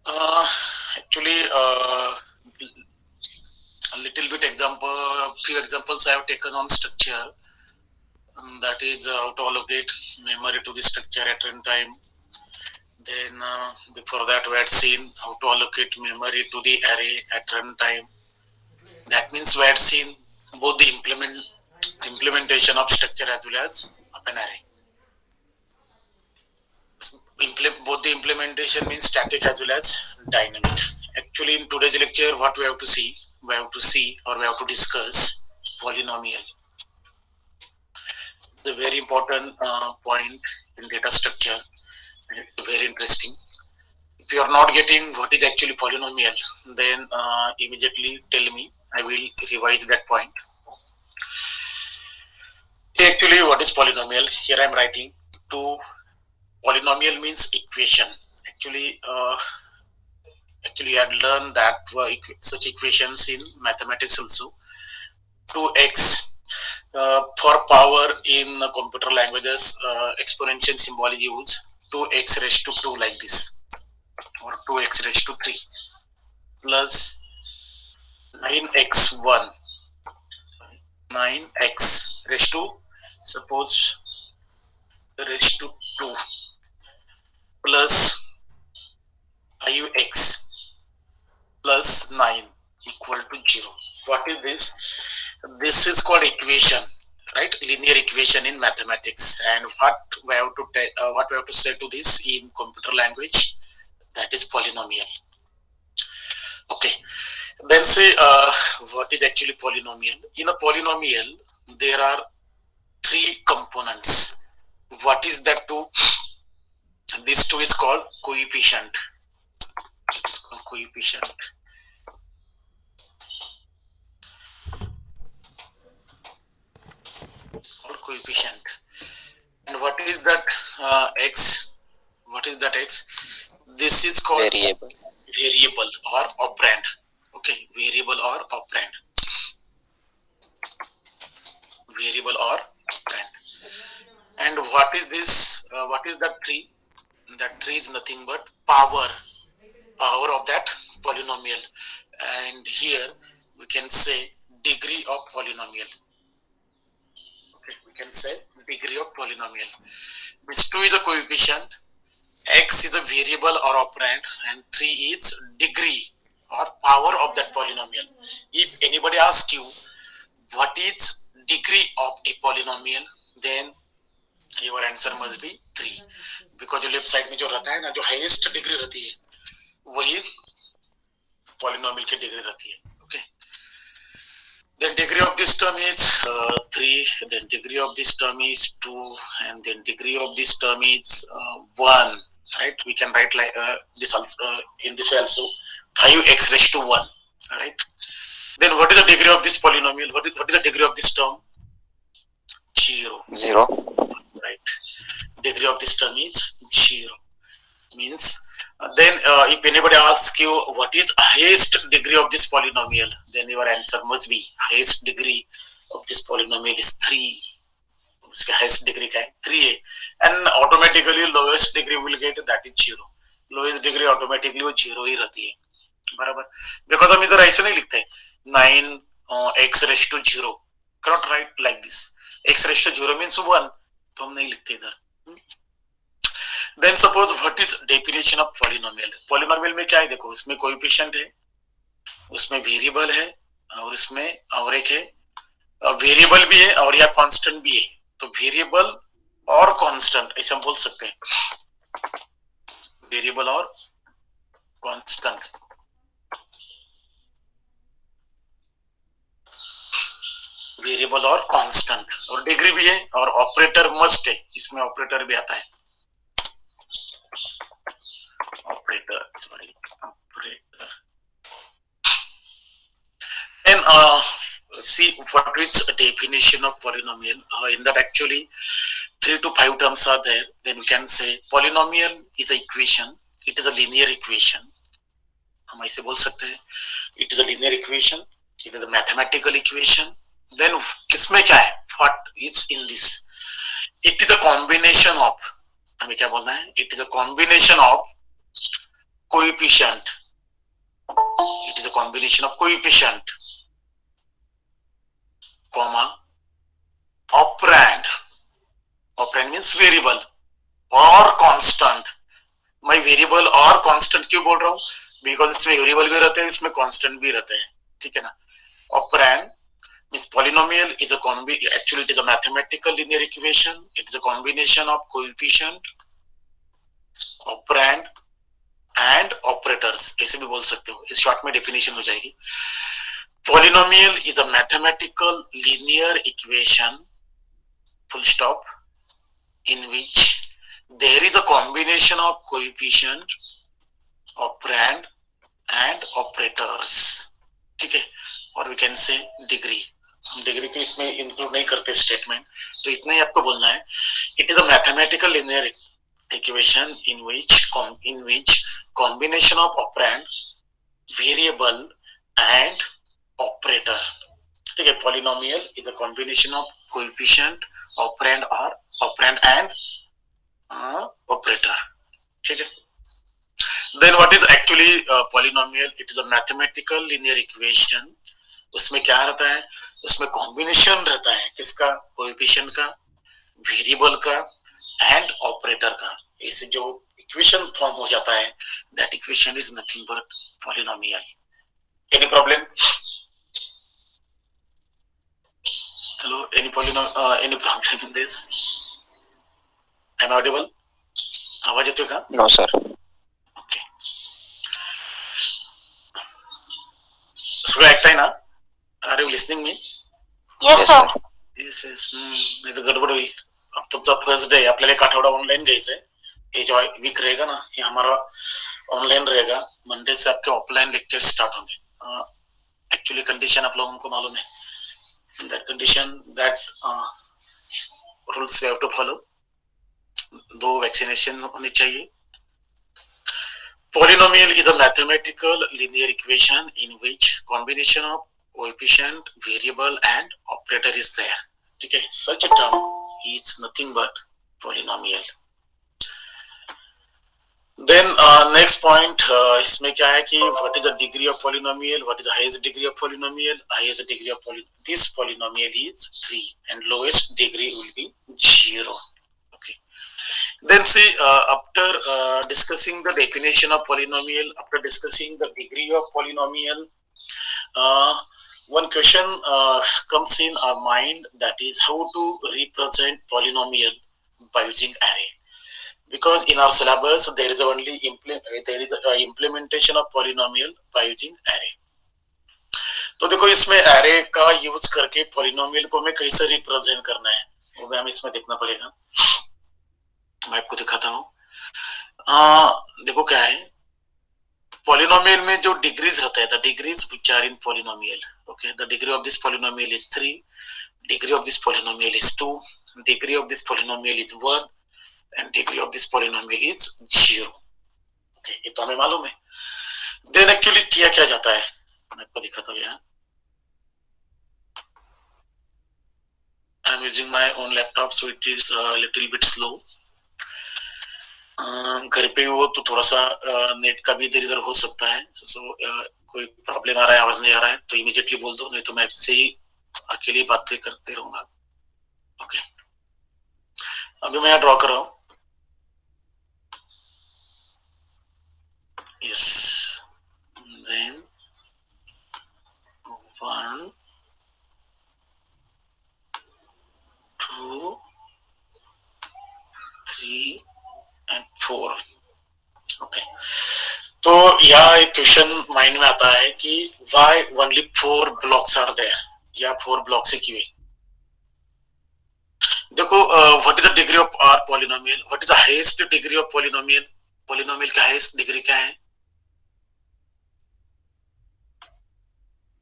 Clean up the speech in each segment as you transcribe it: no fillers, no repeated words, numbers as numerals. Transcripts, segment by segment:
Actually, a little bit few examples I have taken on structure. That is how to allocate memory to the structure at runtime. Then before that, we had seen how to allocate memory to the array at runtime. That means we had seen both the implementation of structure as well as of an array. Both the implementation means static as well as dynamic. Actually, in today's lecture, what we have to see, or we have to discuss polynomial. The very important point in data structure, very interesting. If you are not getting what is actually polynomial, then immediately tell me. I will revise that point. Actually, what is polynomial? Here I am writing to polynomial means equation. Actually, you had learned that such equations in mathematics also. 2x for power in computer languages, exponential symbol is used. 2x raised to 2 like this, or 2x raised to 3 plus 9x1, 9x raised to, suppose, raised to 2 plus 5x plus 9 equal to 0. What is this? This is called equation, right? Linear equation in mathematics. And what we have to say to this in computer language, that is polynomial. Okay. Then say what is actually polynomial? In a polynomial, there are three components. What is that two? This two is called coefficient. It's called coefficient. It's called coefficient. And what is that x? What is that x? This is called variable or operand. Okay, variable or operand. Variable or operand. And what is this? What is that tree? That tree is nothing but power of that polynomial. And here we can say degree of polynomial. Okay, we can say degree of polynomial. Which 2 is a coefficient, x is a variable or operand, and 3 is degree or power of that polynomial. If anybody asks you what is degree of a polynomial, then your answer must be 3, because जो left side में जो रहता है ना, जो highest degree रहती है, वही पॉलिनोमियल की डिग्री रहती है. Okay. Then degree of this term is 3, then degree of this term is 2, and then degree of this term is 1. Right? We can write like this also in this way also, 5x raised to 1. Right? Then what is the degree of this polynomial? What is the degree of this term? 0. Right. Degree of this term is 0. Means then if anybody asks you what is highest degree of this polynomial, then your answer must be highest degree of this polynomial is 3. उसके highest degree का है 3 and automatically lowest degree will get that is 0. Lowest degree automatically वो 0 ही रहती है, बराबर. because हम इधर ऐसे नहीं लिखते 9x raised to 0, cannot write like this. x raised to 0 means 1, तो हम नहीं लिखते इधर. Then suppose what is definition of polynomial? Polynomial में क्या है? देखो, उसमें कोएफिशिएंट है, उसमें वेरिएबल है, और इसमें और एक है वेरिएबल भी है और या कांस्टेंट भी है. तो वेरिएबल और कांस्टेंट ऐसे हम बोल सकते हैं, वेरिएबल और कांस्टेंट. वेरिएबल और कांस्टेंट, और डिग्री भी है, और ऑपरेटर मस्ट है, इसमें ऑपरेटर भी आता है. Operator. And see what is definition of polynomial. In that actually 3 to 5 terms are there. Then we can say polynomial is an equation. It is a linear equation. हम ऐसे बोल सकते हैं. It is a linear equation. It is a mathematical equation. Then किसमें क्या है? What is in this? It is a combination of, हमें क्या बोलना है? It is a combination of coefficient. It is a combination of coefficient, comma, operand. Operand means variable और constant. मैं variable और कांस्टेंट क्यों बोल रहा हूँ? बिकॉज इसमें वेरिएबल भी रहते हैं, इसमें कांस्टेंट भी रहते हैं, ठीक है ना. Operand means polynomial is a actually it is a mathematical linear equation. It is a combination of coefficient, operand and operators. ऐसे भी बोल सकते हो, इस शॉर्ट में डेफिनेशन हो जाएगी. Polynomial is a mathematical linear equation, full stop, in which there is a combination of coefficient, operand and operators. ठीक है. और we can say degree. हम डिग्री को इसमें इंक्लूड नहीं करते स्टेटमेंट, तो इतना ही आपको बोलना है. It is a mathematical linear equation in which combination of operand, variable and operator. ठीक है. Polynomial is a combination of coefficient, operand और ऑपरेंड एंड ऑपरेटर. ठीक है. Then what is actually polynomial? It is a mathematical linear equation. उसमें क्या रहता है? उसमें कॉम्बिनेशन रहता है किसका? कोएफिशिएंट का, वेरिएबल का एंड ऑपरेटर का. इससे जो इक्वेशन फॉर्म हो जाता है, that equation is nothing but polynomial. Any problem? Hello, any problem in this? I am audible? आवाज येतोय का? No sir. ओके. सगळं ऐकताय ना? Are you listening me? Yes sir. Yes yes. नाही तर गडबड होईल. अब तुमचा फर्स्ट डे, आपल्याला एक आठवडा ऑनलाइन घ्यायचा है. ये जो वीक रहेगा ना, ये हमारा ऑनलाइन रहेगा. मंडे से आपके ऑफलाइन लेक्चर स्टार्ट होंगे. एक्चुअली कंडीशन आप लोगों को मालूम है. That condition, that rules we have to follow. 2 vaccination होनी चाहिए. Polynomial is a mathematical linear equation in which combination of coefficient, variable and operator is there. ठीक है. Such a term is nothing but polynomial. Then next point, इसमें क्या है कि what is the degree of polynomial? What is the highest degree of polynomial? Highest degree of this polynomial is 3 and lowest degree will be 0. Okay. Then see, after discussing the definition of polynomial, after discussing the degree of polynomial, one question comes in our mind, that is how to represent polynomial by using array. Because in our syllabus there is only implementation of polynomial by using array. तो देखो, इसमें array का use करके polynomial को हमें कैसे represent करना है, वो भी हमें इसमें देखना पड़ेगा. मैं आपको दिखाता हूँ. देखो क्या है, पॉलिनोमियल में जो डिग्रीज रहता है, the degrees which are in polynomial. Okay. The degree of this polynomial is 3, degree of this polynomial is 2, degree of this polynomial is 1 and degree of this polynomial is 0. Okay. ये तो हमें मालूम है. Then actually किया क्या जाता है, मैं आपको दिखाता हूँ. यहाँ I am using my own laptop, so it is little bit slow. घर पे हो तो थोड़ा सा नेट का भी इधर इधर हो सकता है. सो कोई प्रॉब्लम आ रहा है, आवाज नहीं आ रहा है तो इमीडिएटली बोल दो, नहीं तो मैं इससे ही अकेले बातें करते रहूंगा. ओके. अभी मैं यहाँ ड्रॉ कर रहा हूँ. यस. Then 1 2 3 and 4. ओके. तो यहाँ एक क्वेश्चन माइंड में आता है कि why only 4 blocks are there, या 4 ब्लॉक से क्यों? देखो, what is the degree of our polynomial? What is the highest degree of polynomial? Polynomial का हाईएस्ट डिग्री क्या है?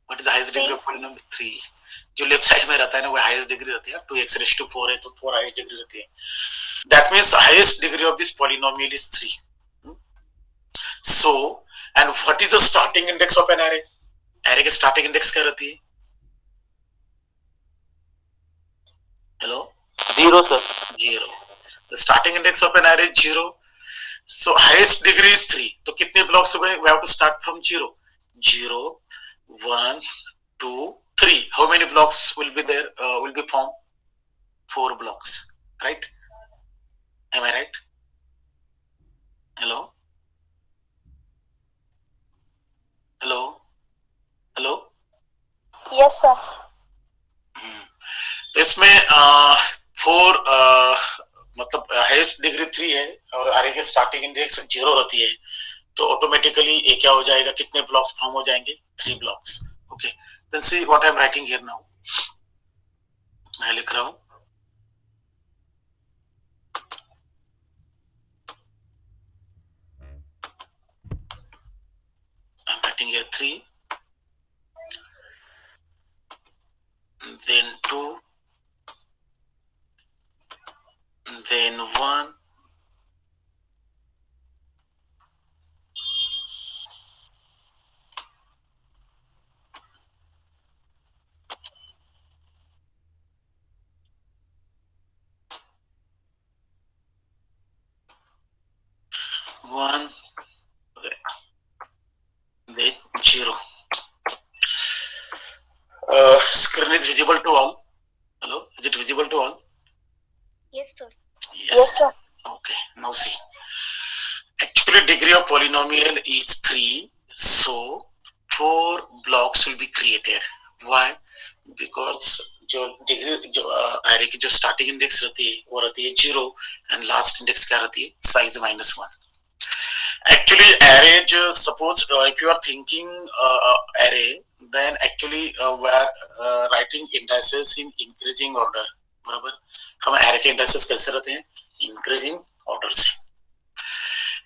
What is the highest degree of polynomial? 3. जो लेफ्ट साइड में रहता है ना, वो हाईएस्ट डिग्री रहती है. 2x⁴ है तो 4 हाईएस्ट डिग्री रहती है. That means highest degree of this polynomial is 3. So, and what is the starting index of an array? Array के starting index क्या रहती है? Hello? 0 sir. 0. The starting index of an array is 0. So highest degree is 3. तो कितने blocks हो गए? We have to start from 0. 0, 1, 2, 3. How many blocks will be there? Will be formed? 4 blocks, right? Am I right? Hello? Hello? Hello? Yes, sir. तो इसमें 4 मतलब highest degree 3 है और are के स्टार्टिंग इंडेक्स 0 रहती है, तो ऑटोमेटिकली ये क्या हो जाएगा, कितने ब्लॉक्स फॉर्म हो जाएंगे? 3 blocks. Okay, then see what I am writing here now. मैं लिख रहा हूं I'm writing here 3, then 2, then 1, then 0. Screen is visible to all. Hello, is it visible to all? Yes, sir. Yes, sir. Okay, now see. Actually, degree of polynomial is 3, so 4 blocks will be created. Why? Because जो degree जो array की जो starting index रहती है वो रहती है 0 and last index क्या रहती है? साइज -1. Actually, array जो suppose if you are thinking array, then actually we are writing indices in increasing order. बराबर, हम array के indices कैसे रहते हैं? Increasing order से.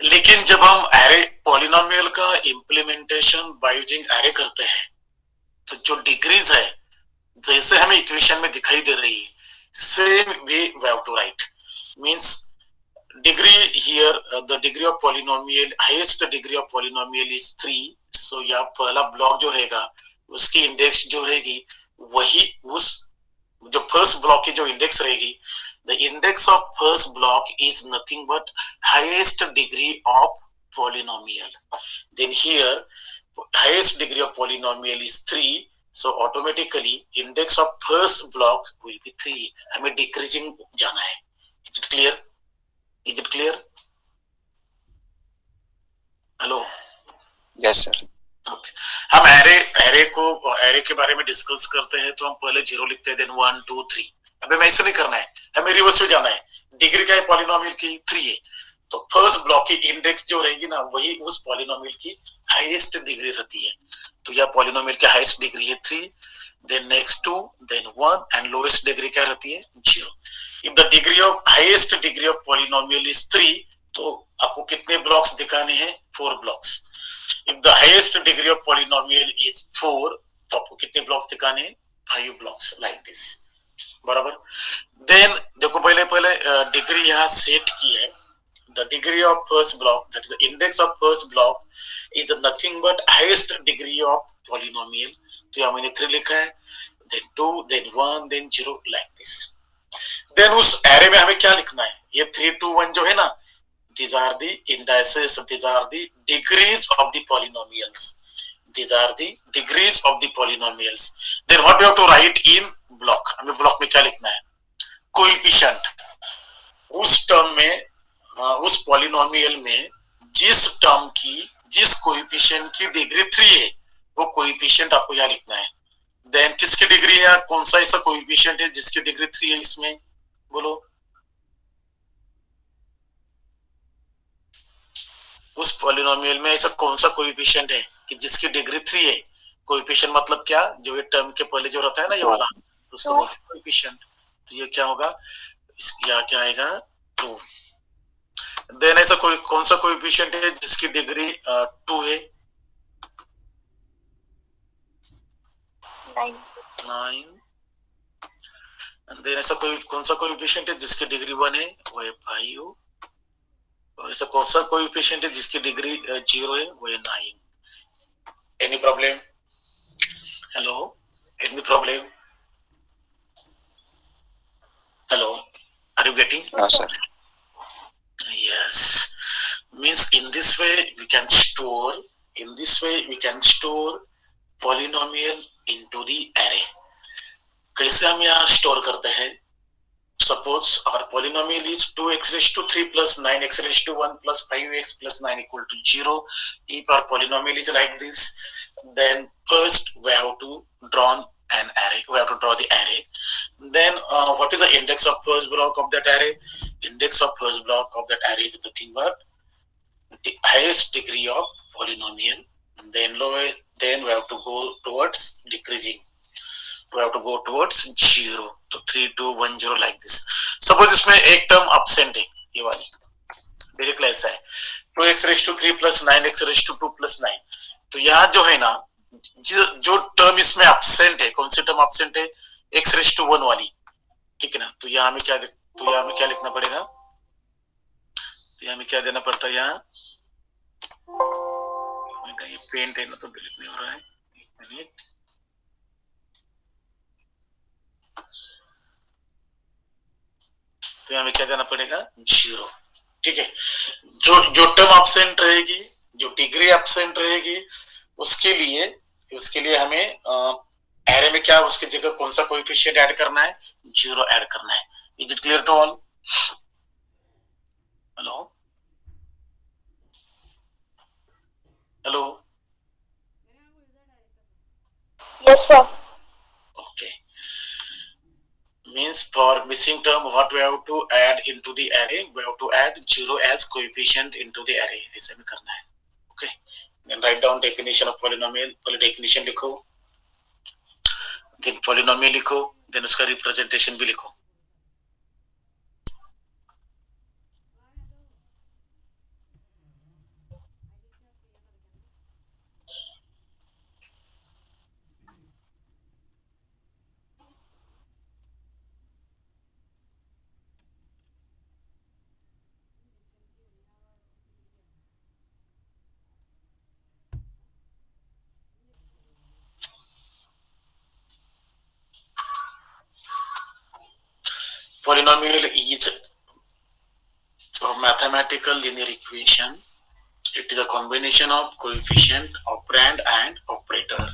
लेकिन जब हम array polynomial का implementation by using array करते हैं, तो जो डिग्रीज है जैसे हमें इक्वेशन में दिखाई दे रही है, same way we have to write. Means degree here, the degree of polynomial, highest degree of polynomial is 3. So यहाँ पहला ब्लॉक जो रहेगा उसकी इंडेक्स जो रहेगी वही उस जो फर्स्ट ब्लॉक की जो इंडेक्स रहेगी, the index of first block is nothing but highest degree of polynomial. Then here highest degree of polynomial is 3, so automatically index of first block will be 3. हमें decreasing जाना है. Is it clear? Is it clear? Hello. Yes sir. Okay, हम array के बारे में discuss करते हैं तो हम पहले 0 लिखते हैं, देन 1 2 3. अबे मैं ऐसे नहीं करना है, हमें रिवर्स में जाना है. डिग्री क्या है पॉलिनोमियल की? 3 है, तो फर्स्ट ब्लॉक की इंडेक्स जो रहेगी ना वही उस पॉलिनोमियल की हाईएस्ट डिग्री रहती है. तो यह पॉलिनोमियल की हाईएस्ट डिग्री है 3, then next 2, then 1 and lowest degree क्या रहती है? 0. If the degree of highest degree of polynomial is 3, तो आपको कितने ब्लॉक्स दिखाने हैं? 4 blocks. If the highest degree of polynomial is 4, तो आपको कितने ब्लॉक्स दिखाने हैं? 5 ब्लॉक्स, लाइक दिस. बराबर. देन देखो पहले डिग्री यहाँ सेट की है. The degree of first block, that is the index of first block, is nothing but highest degree of polynomial. तो यहाँ मैंने 3 लिखा है, then 2, then 1, then 0, like this. Then उस एरे में हमें क्या लिखना है? ये 3 2 1 जो है ना, these are the indices, these are the degrees of the polynomials. These are the degrees of the polynomials. Then what we have to write in block? हमें ब्लॉक में क्या लिखना है? कोएफिशिएंट. उस टर्म में उस पॉलिनोमियल में जिस टर्म की जिस कोएफिशिएंट की डिग्री 3 है वो कोएफिशिएंट आपको यहाँ लिखना है. देन किसकी डिग्री है? कौन सा ऐसा कोएफिशिएंट है जिसकी डिग्री 3 है इसमें? बोलो. उस पॉलिनोमियल में ऐसा कौन सा कोएफिशिएंट है कि जिसकी डिग्री 3 है? कोएफिशिएंट मतलब क्या? जो ये टर्म के पहले जो रहता है ना ये वाला, उसको बोलते हैं कोएफिशिएंट. तो ये क्या होगा? यहाँ क्या आएगा? 2. देन ऐसा कोई कौन सा कोएफिशिएंट है जिसकी डिग्री 2 है? 9. देन ऐसा कौन सा कोएफिशिएंट है जिसकी डिग्री 1 है? वो है 5. और ऐसा कौन सा कोएफिशिएंट है जिसकी डिग्री 0 है? वो है 9. Any problem? Hello, any problem? Hello, are you getting? हाँ sir. Yes. Means in this way we can store polynomial into the array. कैसे हम यहाँ स्टोर करते हैं? Suppose our polynomial is 2x raised to 3 plus 9x raised to 1 plus 5x plus 9 equal to 0. If our polynomial is like this, then first we have to draw an array. We have to draw the array. Then what is the index of first block of that array? Index of first block of that array is nothing but the highest degree of polynomial. Then we have to go towards decreasing. We have to go towards 0. तो 3 2 1 0 like this. Suppose इसमें एक term absent है, ये वाली directly ऐसा है 2x raised to 3 plus 9x raised to 2 plus 9. तो यहाँ जो है ना, जो टर्म इसमें absent है, कौन सी टर्म absent है? x raised to 1 वाली, ठीक है ना? तो यहाँ में क्या लिखना पड़ेगा? तो यहाँ में क्या देना पड़ता है? यहाँ ये पेंट है ना, तो डिलीट नहीं हो रहा है, एक मिनट. तो यहाँ में क्या देना पड़ेगा? 0. ठीक है. जो टर्म एब्सेंट रहेगी, जो डिग्री एब्सेंट रहेगी, उसके लिए हमें एरे में क्या, उसकी जगह कौन सा कोएफिशिएंट ऐड करना है? 0 ऐड करना है. Is it clear to all? Hello hello. Yes, sir. Okay. Means for missing term, what we have to add into the array? We have to add 0 as coefficient into the array. ऐसे में करना है. Okay. Then write down definition of polynomial. पहले definition लिखो, then polynomial लिखो, then उसका representation भी लिखो. Polynomial is a mathematical linear equation. It is a combination of coefficient, operand and operator.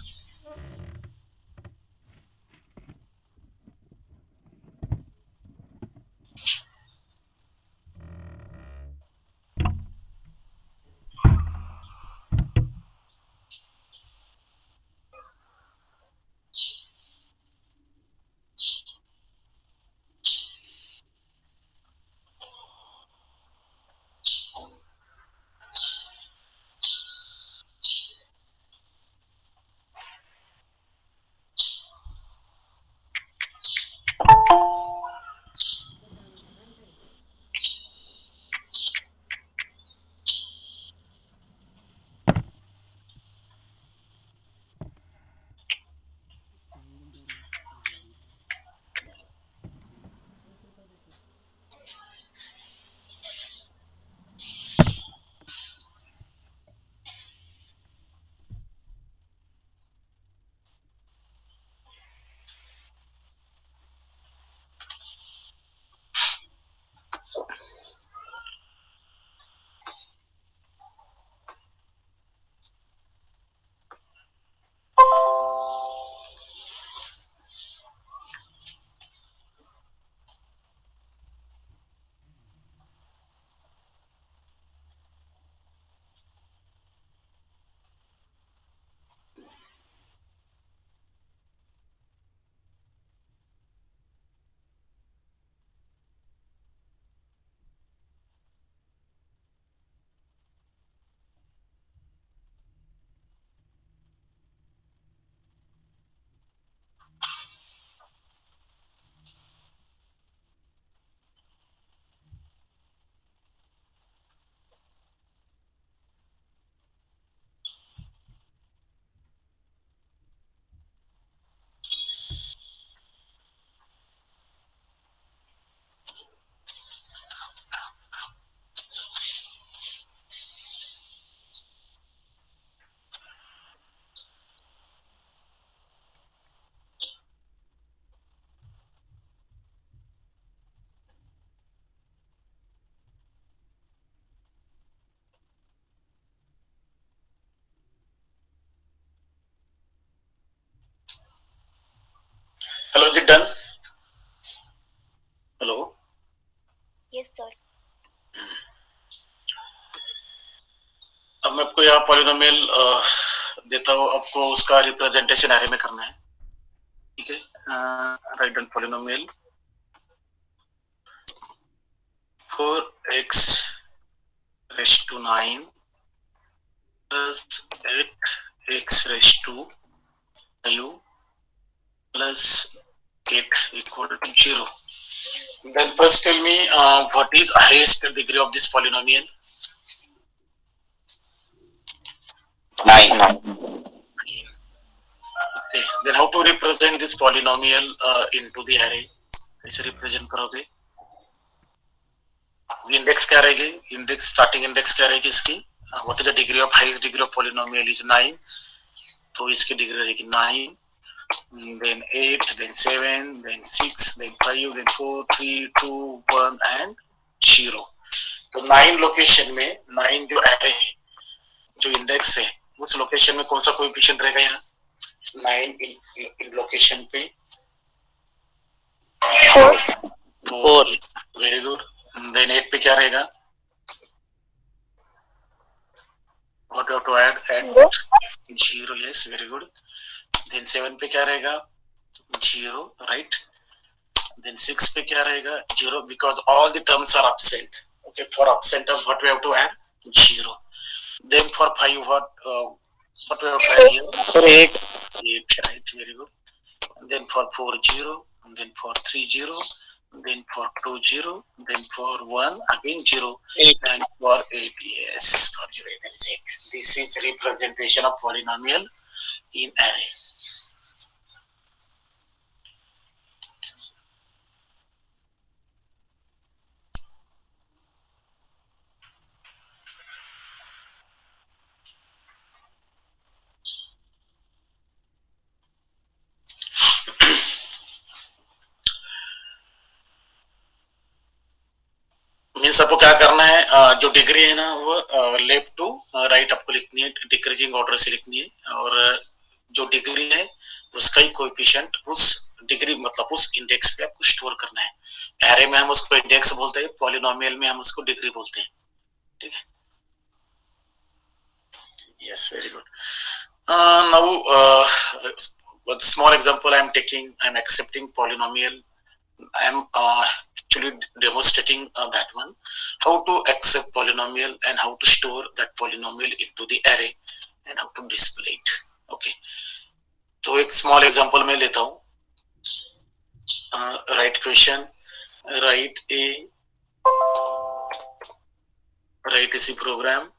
Was it done? Hello. Yes, sir. अब मैं आपको यहाँ पॉलिनोमियल देता हूँ, आपको उसका रिप्रेजेंटेशन एरे में करना है, ठीक है? Write down polynomial 4x raised to 9 plus 8x raised to 5 plus 8 equal to 0. Then first tell me what is highest degree of this polynomial? 9. Okay. Then how to represent this polynomial into the array? कैसे represent करोगे? Index क्या रहेगी? Index starting index क्या रहेगी इसकी? What is the degree of highest degree of polynomial is 9. तो इसकी degree रहेगी 9. Then 8, then 7, then 6, then 5, then 4, 3, 2, 1 and 0. तो 9 लोकेशन में 9 जो एरे है, जो इंडेक्स है, उस लोकेशन में कौन सा कोएफिशिएंट रहेगा यहाँ? 9 इन लोकेशन पे 4. Very good. देन 8 पे क्या रहेगा? What you have to add? Zero. 0. Yes, very good. Then 7 पे क्या रहेगा? 0, right? Then 6 पे क्या रहेगा? 0, because all the terms are absent. Okay, for absent term, what we have to add? 0. Then for 5, what we have to add here? 8. 8, right? Very good. And then for 4, 0. And then for 3, 0. Then for 2, 0. Then for 1, again 0. 8. And for 8, yes. For 0, that is 8. This is representation of polynomial in array. Means आपको क्या करना है, जो degree है ना वो left to right आपको लिखनी है, डिक्रीजिंग ऑर्डर से लिखनी है, और जो डिग्री है उसका ही कोएफिशिएंट उस डिग्री मतलब उस इंडेक्स पे आपको स्टोर करना है. एरे में हम उसको इंडेक्स बोलते हैं, पॉलिनोमियल में हम उसको डिग्री बोलते हैं, ठीक है? Yes, very good. Now small example I am taking, I am accepting polynomial. I am actually demonstrating that one, how to accept polynomial and how to store that polynomial into the array and how to display it. Okay, तो एक small example मैं लेता हूँ. Write question, write a C program.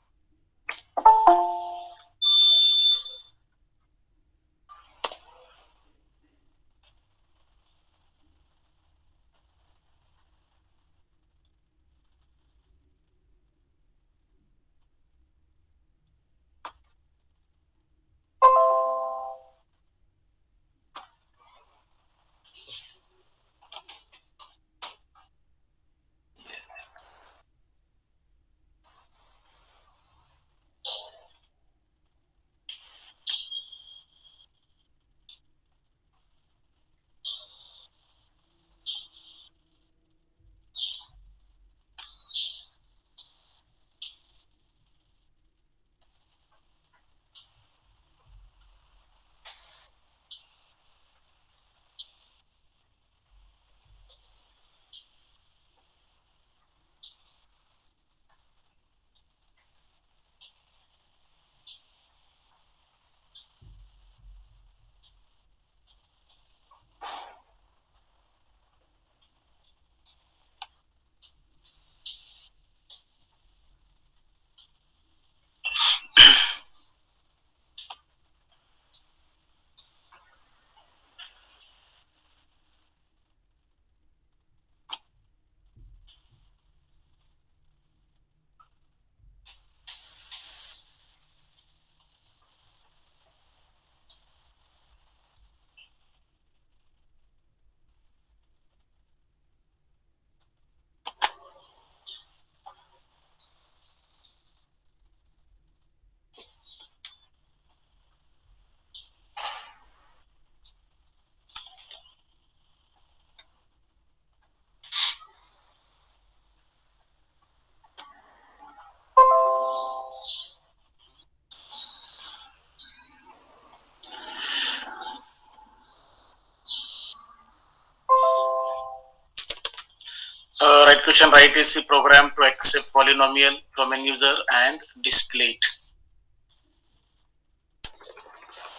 execution write is the program to accept polynomial from a user and display it.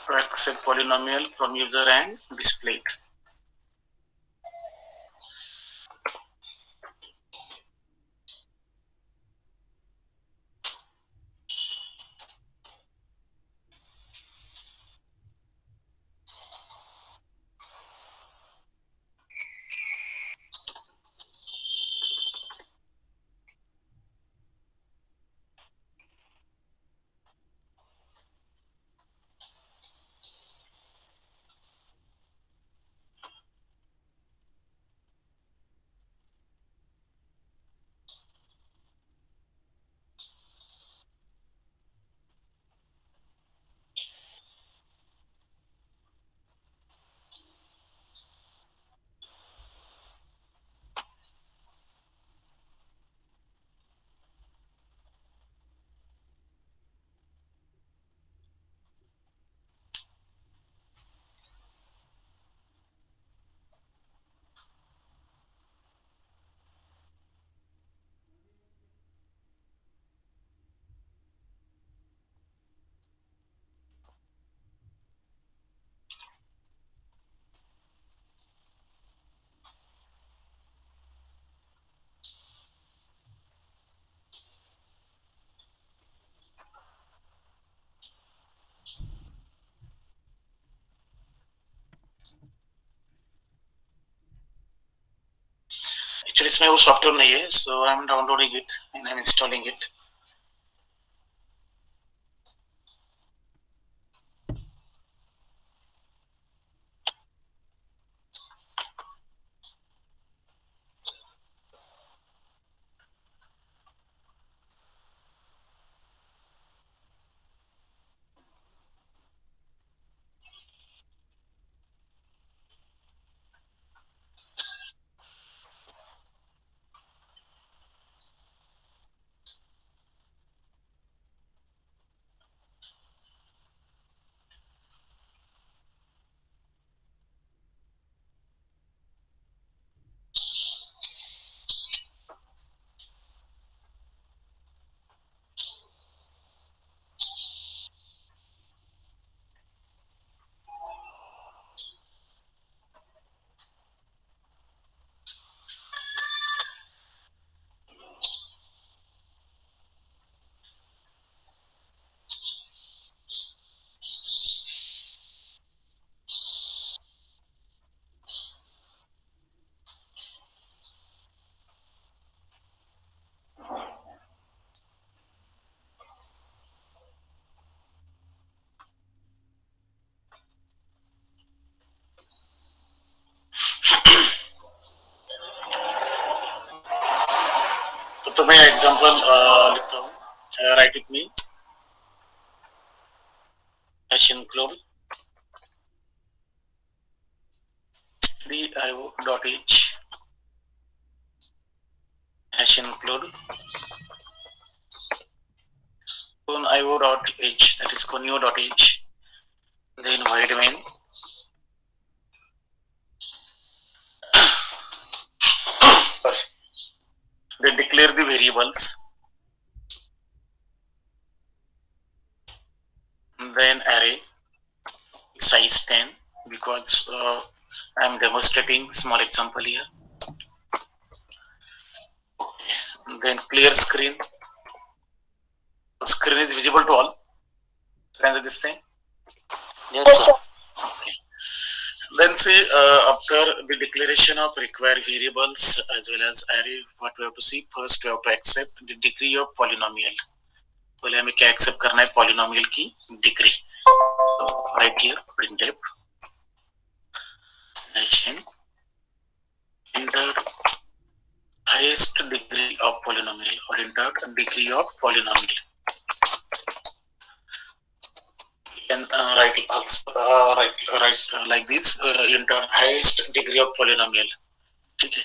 To accept polynomial from user and display it. Actually इसमें वो software नहीं है, so I'm downloading it and I'm installing it. तो मैं example लिखता हूँ. Write with me. Hash include dio.h hash include conio.h, that is conio.h, then void main, then declare the variables, then array size 10 because I am demonstrating small example here. Then clear screen. Screen is visible to all. Can I this thing? Yes, sir. Okay. Then see after the declaration of required variables as well as array, what we have to see first, we have to accept the degree of polynomial. पहले हमें क्या accept करना है polynomial की degree. So right here printf n enter highest degree of polynomial or enter degree of polynomial. And write also write like this, enter highest degree of polynomial. Okay.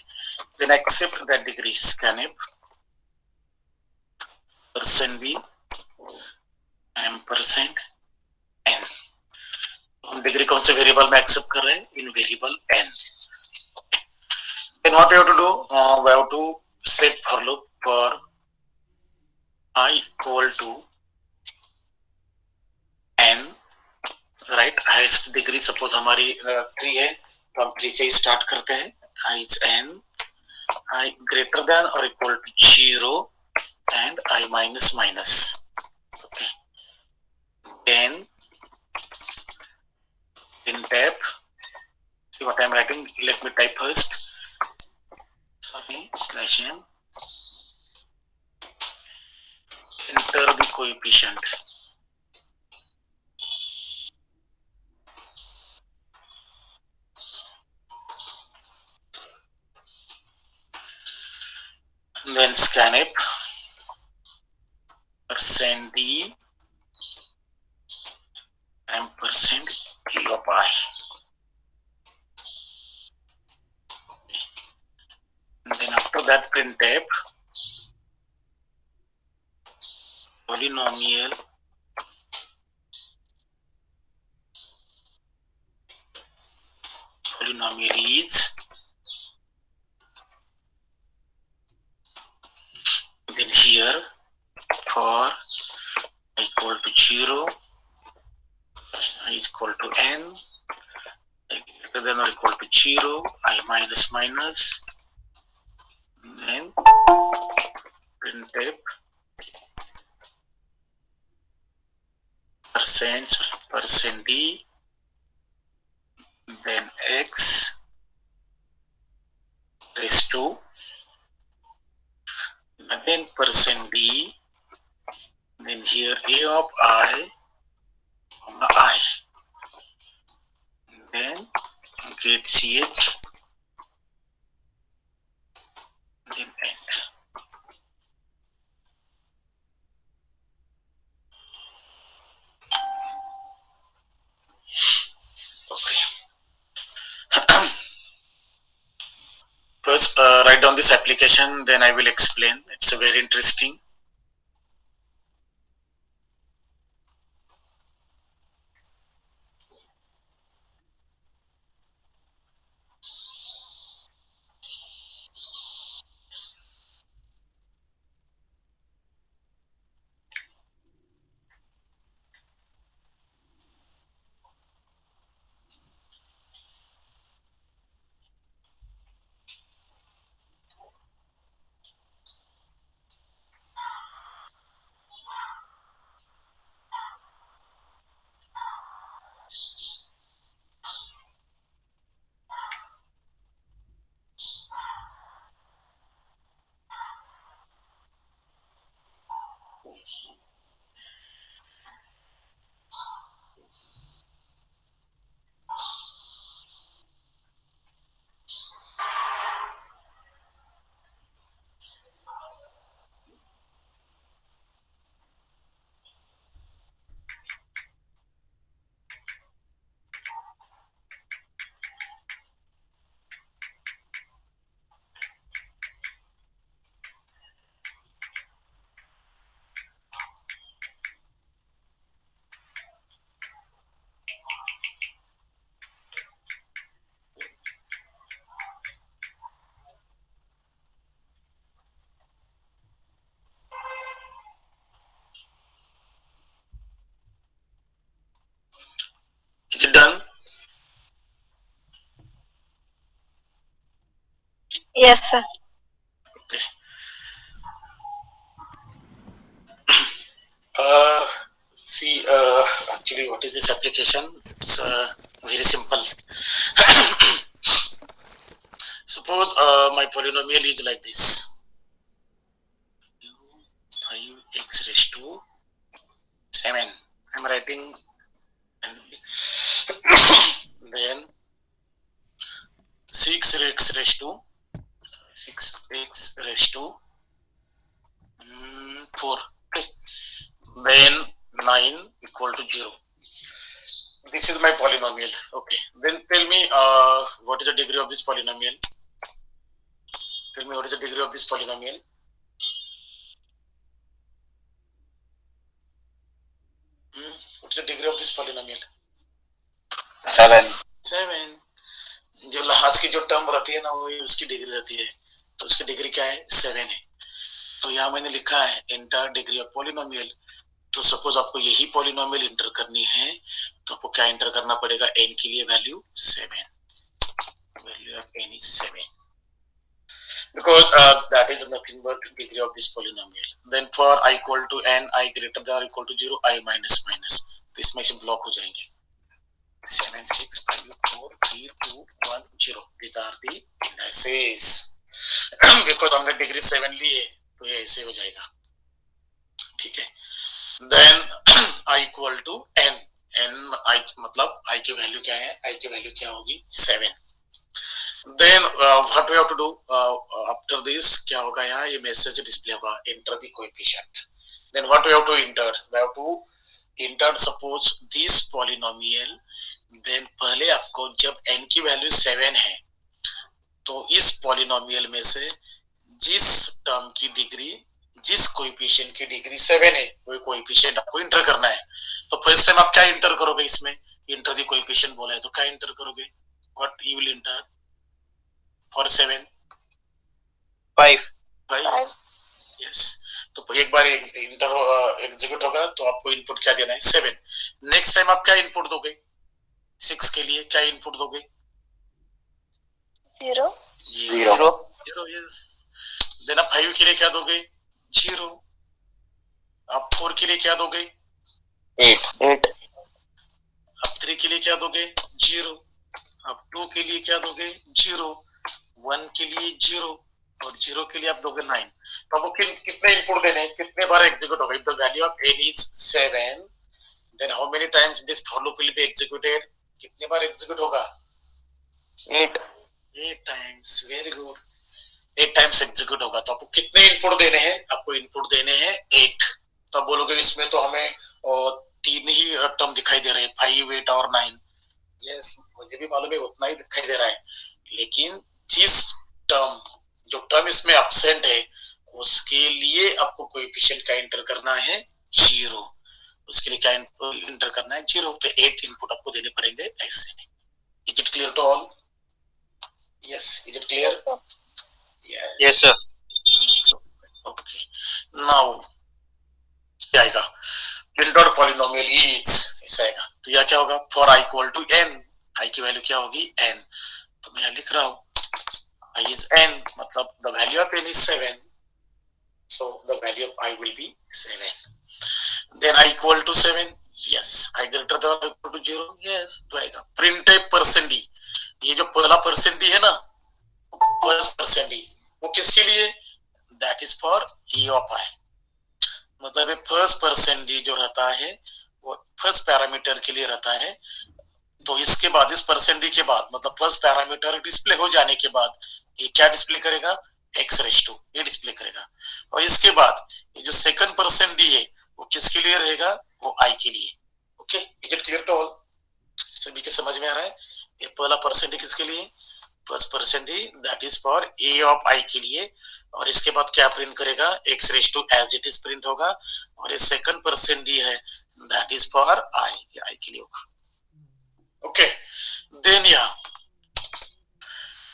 Then accept that degree. Scanf %b ampersand n. हम degree कौन से variable में accept कर रहे हैं? इन variable n. Then what we have to do? We have to set for loop for I equal to n, right, highest degree suppose हमारी 3 है, तो हम 3 से ही स्टार्ट करते हैं. I is n, I greater than or equal to 0 and I minus minus. Okay. Then printf. See what I'm writing? Let me type first. Sorry, slash n. Enter the coefficient. Then scanf %d ampersand e of I. And then after that printf polynomial is, then here for I equal to 0, I is equal to n, I greater than or equal to 0, I minus minus, then printf %d, then x raised to, again %d, then here a of I, comma I, then get ch, then end. Okay. First, write down this application, then I will explain. It's a very interesting. Is it done? Yes, sir. Okay. See, actually, what is this application? It's very simple. Suppose my polynomial is like this: 5x raised to 7. I'm writing, and then 6x raised to 4. Okay. Then 9 equal to 0. This is my polynomial. Okay. Then tell me what is the degree of this polynomial? Tell me what is the degree of this polynomial? What is the degree of this polynomial? 7. 7. जो last की जो term रहती है ना, वही उसकी degree रहती है. तो उसकी डिग्री क्या है 7 है। तो यहाँ मैंने लिखा है इंटर डिग्री ऑफ पॉलिनोमियल। तो सपोज आपको यही पॉलिनोमियल इंटर करनी है तो आपको क्या इंटर करना पड़ेगा, n के लिए value 7, value of n is 7 because that is nothing but degree of this polynomial. Then for I equal to n, I greater than or equal to 0, I minus minus, तो इसमें से block हो जाएंगे 7 6 5 4 3 2 1 0। these are the indices because हमने degree 7 ली है तो ये ऐसे हो जाएगा, ठीक है। Then I equal to n, n I मतलब I की वैल्यू क्या है, I की वैल्यू क्या होगी 7। Then what we have to do after this, क्या होगा यहाँ, ये मैसेज डिस्प्ले होगा enter the coefficient। Then what we have to enter, we have to enter suppose this polynomial। then पहले आपको जब n की वैल्यू 7 है तो इस पॉलिनोमियल में से जिस टर्म की डिग्री, जिस कोएफिशिएंट की डिग्री 7 है वो कोएफिशिएंट आपको इंटर करना है। तो फर्स्ट टाइम आप क्या इंटर करोगे, इसमें इंटर द कोएफिशिएंट बोला है तो क्या इंटर करोगे, what you will inter for 7? 5 yes. तो एक बार इंटर एग्जीक्यूट होगा तो आपको इनपुट क्या देना है 7। नेक्स्ट टाइम आप क्या इनपुट दोगे 6 के लिए, क्या इनपुट दोगे 0 0 यस। देन आप 5 के लिए क्या दोगे 0। आप 4 के लिए क्या दोगे 8 आप 3 के लिए क्या दोगे 0। आप 2 के लिए क्या दोगे 0। 1 के लिए 0 और 0 के लिए आप दोगे 9। तो आपको कितने इनपुट देने हैं, कितने बार एग्जीक्यूट होगा, if the value of n is 7 then how many times this for loop will be executed, कितने बार एग्जीक्यूट होगा 8 times. Very good, 8 times execute होगा। तो आपको कितने इनपुट देने हैं, आपको इनपुट देने हैं 8। तो आप बोलोगे इसमें तो हमें 3 ही टर्म दिखाई दे रहे हैं 5 8 और 9। यस मुझे भी मालूम है उतना ही दिखाई दे रहा है, लेकिन जिस टर्म, जो टर्म इसमें एब्सेंट है उसके लिए आपको कोएफिशिएंट का इंटर करना है 0। उसके लिए क्या इंटर करना है 0। तो 8 इनपुट आपको देने पड़ेंगे ऐसे। Is it clear to all? Yes, is it clear? yes sir okay now क्या आएगा, प्रिंटेड पॉलिनोमियल इज ऐसा आएगा। तो यह क्या होगा, for i equal to n, i की वैल्यू क्या होगी n। तो मैं लिख रहा हूं I is n, मतलब the value of n is 7, so the value of I will be 7. Then I equal to 7, yes. I greater than or equal to 0, yes. तो आएगा प्रिंट परसेंट डी। ये जो पहला परसेंट डी है ना, first percent D, वो किसके लिए, that is for e of i। मतलब फर्स्ट परसेंट डी जो रहता है वो फर्स्ट पैरामीटर के लिए रहता है। तो इसके बाद, इस परसेंट डी के बाद, मतलब फर्स्ट पैरामीटर डिस्प्ले हो जाने के बाद ये क्या डिस्प्ले करेगा x रेस टू, ये डिस्प्ले करेगा। और इसके बाद ये जो सेकंड परसेंट डी है वो किसके लिए रहेगा, वो i के लिए। Okay, is it clear to all? सभी के समझ में आ रहा है? ये पहला परसेंट डी किसके लिए, first percent d, that is for a of i के लिए। और इसके बाद क्या प्रिंट करेगा, x raise to as it is print होगा। और ये सेकंड परसेंट डी है, दैट इज फॉर i, ये i के लिए होगा। Okay, then yeah,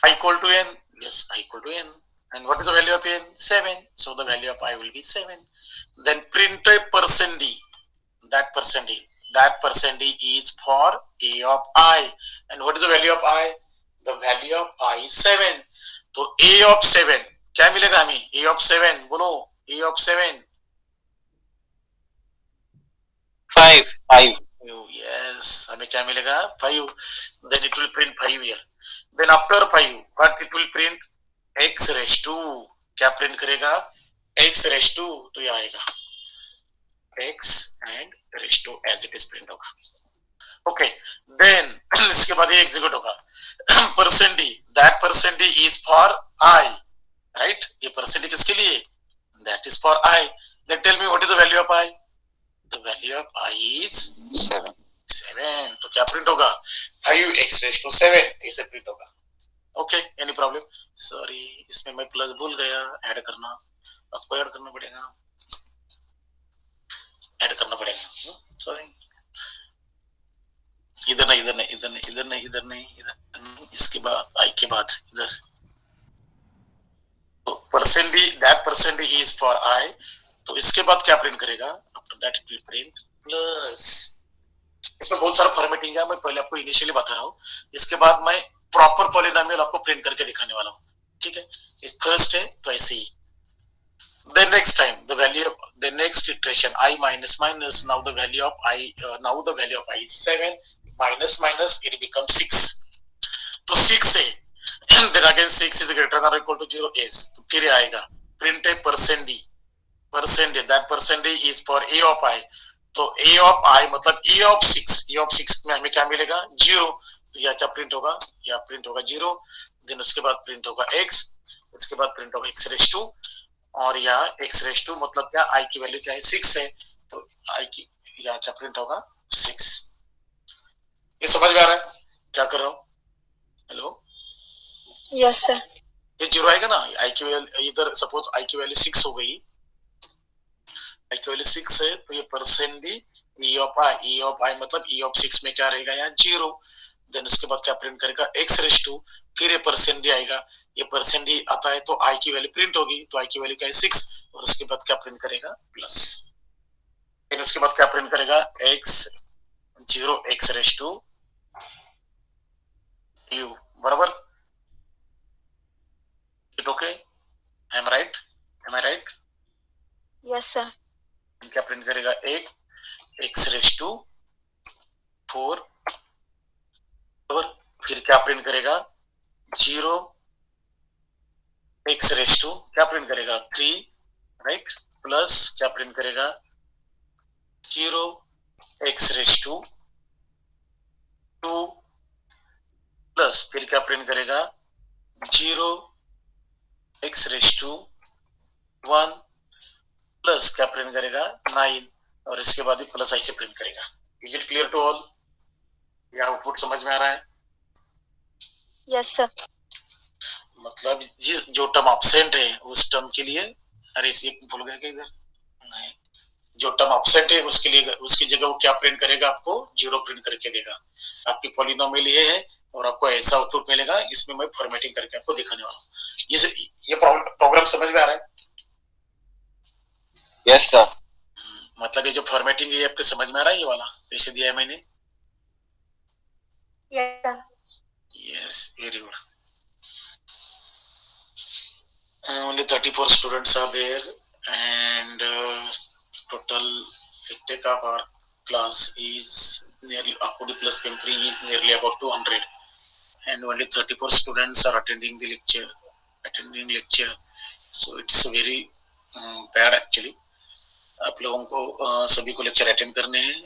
I equal to n, yes, I equal to n, and what is the value of n? 7, so the value of I will be 7. Then print a percent d, that percent d is for a of I, and what is the value of I? The value of I is 7. तो a of 7 क्या मिलेगा हमें, a of 7 बोलो, a of 7 5 yes, हमें क्या मिलेगा 5। then it will print 5 here। then after 5 what it will print, x raise to, क्या print करेगा x रेस टू, तो ये आएगा x and raise to as it is print होगा। ओके, then इसके बाद ये एग्जीक्यूट होगा percent d, that percent d is for i, right. ये परसेंट डी किसके लिए, that is for i। then tell me what is the value of i? The value of I is 7। तो क्या print होगा 5x raise to 7, ऐसे print होगा। Okay, any problem? Sorry, इसमें मैं प्लस भूल गया ऐड करना, आपको ऐड करना पड़ेगा, ऐड करना पड़ेगा, सॉरी। इधर नहीं, इधर नहीं, इधर नहीं, इधर नहीं, इधर नहीं, इधर नहीं, इसके बाद आई के बाद इधर percent d, that percent d is for I, तो इसके बाद क्या प्रिंट करेगा, after that it will print plus. इसमें बहुत सारा फॉर्मेटिंग है, मैं पहले आपको इनिशियली बता रहा हूँ, इसके बाद मैं प्रॉपर पॉलिनोमियल आपको प्रिंट करके दिखाने वाला हूँ, ठीक है। फर्स्ट है तो ऐसे ही, then next time the value of the next iteration I minus minus, now the value of I is 7, minus minus it becomes 6, तो 6 है, and then again 6 is greater than or equal to 0 is, तो फिर आएगा print a percent d, that percent d is for a of I, तो a of I मतलब a of 6 में हमें क्या मिलेगा 0, तो यह क्या प्रिंट होगा, यह प्रिंट होगा 0, देन उसके बाद प्रिंट होगा x, उसके बाद प्रिंट होगा x रेस टू, और यहाँ x रेस टू मतलब क्या, i की वैल्यू क्या है 6 है, तो i की यहाँ क्या प्रिंट होगा 6। ये समझ में आ रहा है क्या कर रहा हूँ? Hello, yes sir. ये 0 आएगा ना, i की वैल्यू इधर सपोज i की वैल्यू 6 हो गई, i की वैल्यू 6 है, तो ये percent D e of i मतलब e ऑफ 6 में क्या रहेगा यहाँ 0, देन उसके बाद क्या प्रिंट करेगा x रेस टू, फिर ये परसेंट डी आएगा, ये परसेंट डी आता है तो i की वैल्यू प्रिंट होगी, तो i की वैल्यू क्या है 6, और उसके बाद क्या प्रिंट करेगा प्लस, फिर उसके बाद क्या प्रिंट करेगा x रेस टू u, बराबर, it okay, I am right, yes sir. क्या प्रिंट करेगा x रेस टू 4, बराबर, फिर क्या प्रिंट करेगा 0 x रेस टू क्या प्रिंट करेगा 3, राइट, प्लस क्या प्रिंट करेगा 0 x रेस टू 2, प्लस फिर क्या प्रिंट करेगा 0 x रेस टू 1, प्लस क्या प्रिंट करेगा 9, और इसके बाद भी प्लस ऐसे प्रिंट करेगा। Is it clear to all? ये आउटपुट समझ में आ रहा है? Yes sir. मतलब जिस जो टर्म एब्सेंट है उस टर्म के लिए, अरे इसे भूल गए क्या इधर, नहीं, जो टर्म एब्सेंट है उसके लिए उसकी जगह वो क्या प्रिंट करेगा, आपको 0 प्रिंट करके देगा। आपकी पॉलिनोमियल ये है और आपको ऐसा आउटपुट मिलेगा, इसमें मैं फॉर्मेटिंग करके आपको दिखाने वाला हूँ। ये प्रोग्राम समझ में आ रहा है? Yes sir. मतलब ये जो फॉर्मेटिंग है आपके समझ में आ रहा है, ये वाला कैसे दिया है मैंने? Yes sir. Yes, very good. Only 34 students are there, and total take up our class is nearly Akudi plus Pimpri is nearly about 200, and only 34 students are attending lecture. So it's very bad actually. आप लोगों को सभी को lecture attend करने हैं,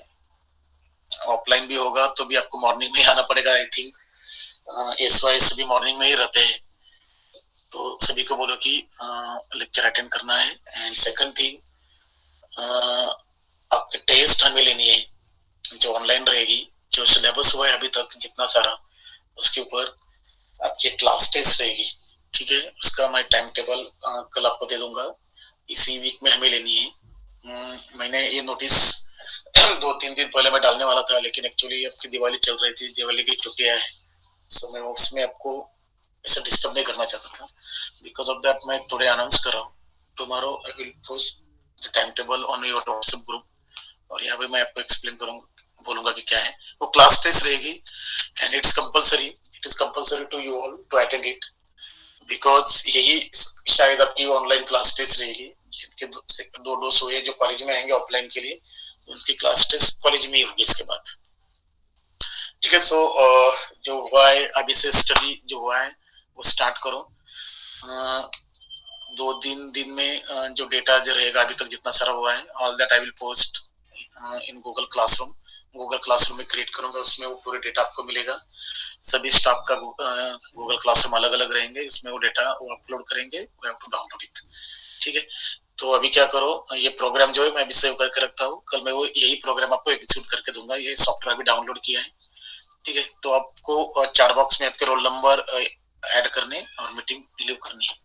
offline भी होगा तो भी आपको मॉर्निंग में आना पड़ेगा। आई थिंक SY सभी मॉर्निंग में ही रहते हैं, तो सभी को बोलो कि लेक्चर अटेंड करना है। एंड सेकंड थिंग, आपके टेस्ट हमें लेनी है जो ऑनलाइन रहेगी, जो सिलेबस हुआ है अभी तक जितना सारा, उसके ऊपर आपकी क्लास टेस्ट रहेगी, ठीक है। उसका मैं टाइम टेबल कल आपको दे दूंगा, इसी वीक में हमें लेनी है। मैंने ये नोटिस 2-3 दिन पहले मैं डालने वाला था, लेकिन एक्चुअली आपकी दिवाली चल रही थी, दिवाली की छुट्टियां हैं, सो मैं उसमें आपको ऐसा डिस्टर्ब नहीं करना चाहता था। बिकॉज ऑफ दैट मैं थोड़े अनाउंस कर रहा हूँ, tomorrow I will post the time table on your WhatsApp group, और यहाँ पे मैं आपको एक्सप्लेन करूंगा, बोलूंगा कि क्या है वो। क्लास टेस्ट रहेगी and it is compulsory to you all to attend it, because यही शायद आपकी ऑनलाइन क्लास टेस्ट रहेगी। जिनके दो डोज हुए जो कॉलेज में आएंगे ऑफलाइन के लिए, उनकी क्लास टेस्ट कॉलेज में ही होगी इसके बाद, ठीक है। सो जो हुआ है अभी से स्टडी जो हुआ है वो स्टार्ट करो। 2 दिन में जो डेटा जो रहेगा अभी तक जितना सारा हुआ है, all that I will post in Google classroom में क्रिएट करूंगा, उसमें वो पूरे डेटा आपको मिलेगा। सभी स्टाफ का गूगल क्लासरूम अलग अलग रहेंगे, इसमें वो डेटा वो अपलोड करेंगे, we have to download it, ठीक है। तो अभी क्या करो, ये प्रोग्राम जो है मैं अभी सेव करके रखता हूँ, कल मैं वो यही प्रोग्राम आपको एग्जीक्यूट करके दूंगा। ये सॉफ्टवेयर अभी डाउनलोड किया है, ठीक है। तो आपको 4 बॉक्स में आपके रोल नंबर ऐड करने और मीटिंग लीव करनी है।